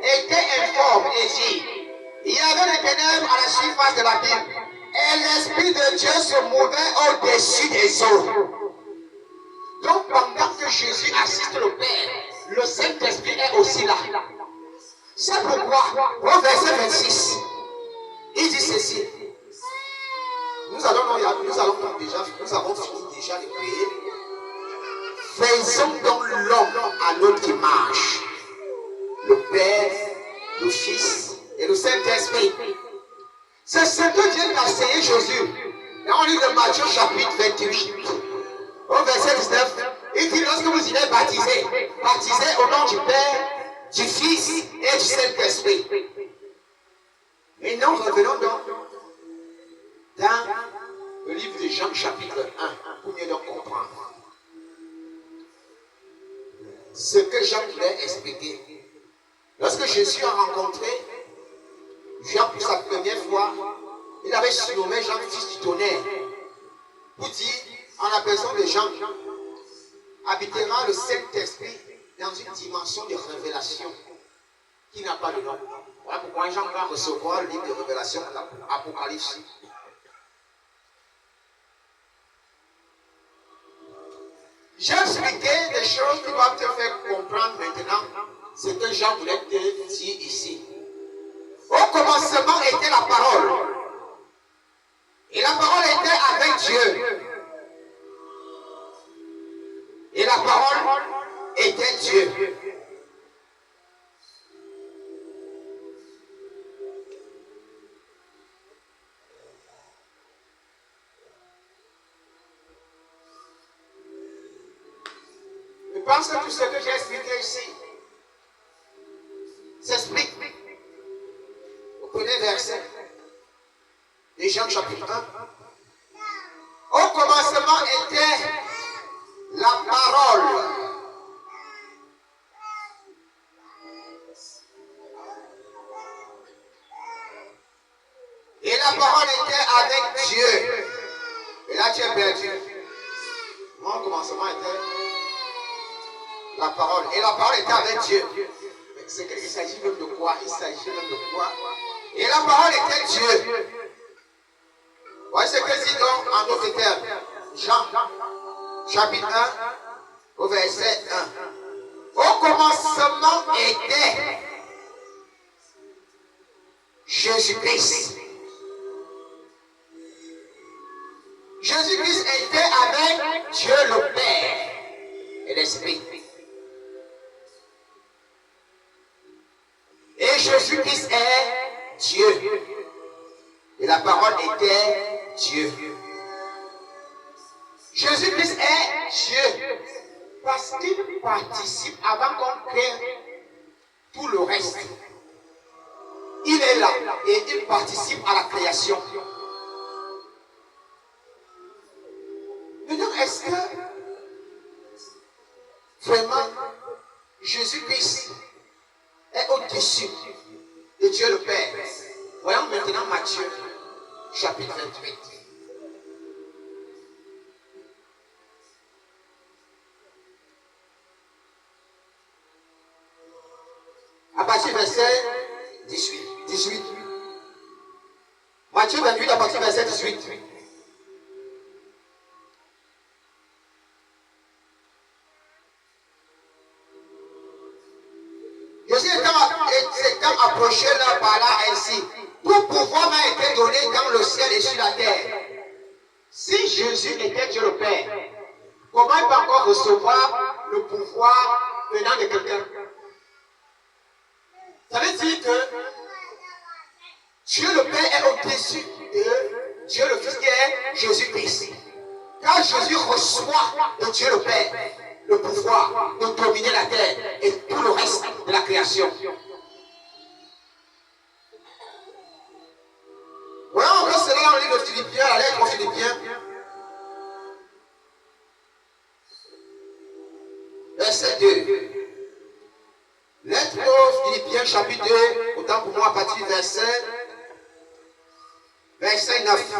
était informe et dit, il y avait des ténèbres à la surface de la Bible et l'Esprit de Dieu se mouvait au-dessus des eaux. Donc pendant que Jésus assiste le Père, le Saint-Esprit est aussi là. C'est pourquoi, au verset 26, il dit ceci. Nous avons fini déjà de prier. Faisons donc l'homme à notre image. Le Père, le Fils et le Saint-Esprit. C'est ce que Dieu a enseigné Jésus. Dans le livre de Matthieu chapitre 28, au verset 19, il dit lorsque vous irez baptiser, baptisez au nom du Père, du Fils et du Saint-Esprit. Et nous revenons donc dans le livre de Jean chapitre 1 pour mieux donc comprendre ce que Jean voulait expliquer. Lorsque Jésus a rencontré Jean pour sa première fois, il avait surnommé Jean fils du tonnerre pour dire en la personne de Jean habitera le Saint-Esprit dans une dimension de révélation qui n'a pas de nom. Voilà pourquoi Jean va recevoir le livre de révélation de l'Apocalypse. J'ai expliqué des choses qui doivent te faire comprendre maintenant ce que Jean voulait te dire ici. Au commencement était la parole. Et la parole était avec Dieu. Et la parole était Dieu. Je pense que tout ce que j'ai expliqué ici s'explique. Vous prenez verset de Jean chapitre 1. Au commencement était la parole. Et la parole était avec Dieu. Et là tu es perdu. Mon commencement était la parole. Et la parole était avec Dieu. Mais il s'agit même de quoi? Il s'agit même de quoi? Et la parole était Dieu. Voici ce que dit donc en d'autres termes. Jean, chapitre 1, au verset 1. Au commencement était Jésus-Christ. Jésus-Christ était avec Dieu le Père et l'Esprit. Et Jésus-Christ est Dieu. Et la parole était Dieu. Jésus-Christ est Dieu. Parce qu'il participe avant qu'on crée tout le reste. Il est là et il participe à la création. Maintenant, est-ce que vraiment Jésus-Christ est au-dessus de Dieu le Père? Voyons maintenant Matthieu, chapitre 28. À partir du verset 18. Matthieu 28, à partir du verset 18. Jésus s'étant approché là par là ainsi, tout pouvoir m'a été donné dans le ciel et sur la terre. Si Jésus était Dieu le Père, comment il peut encore recevoir le pouvoir venant de quelqu'un? Ça veut dire que Dieu le Père est au-dessus de Dieu le Fils qui est Jésus-Christ. Quand Jésus reçoit de Dieu le Père le pouvoir de dominer la terre et tout le reste de la création. Voyons encore cela dans le livre de Philippiens, la lettre aux Philippiens. Verset 2. Lettre aux Philippiens, chapitre 2, autant pour moi à partir du verset 9.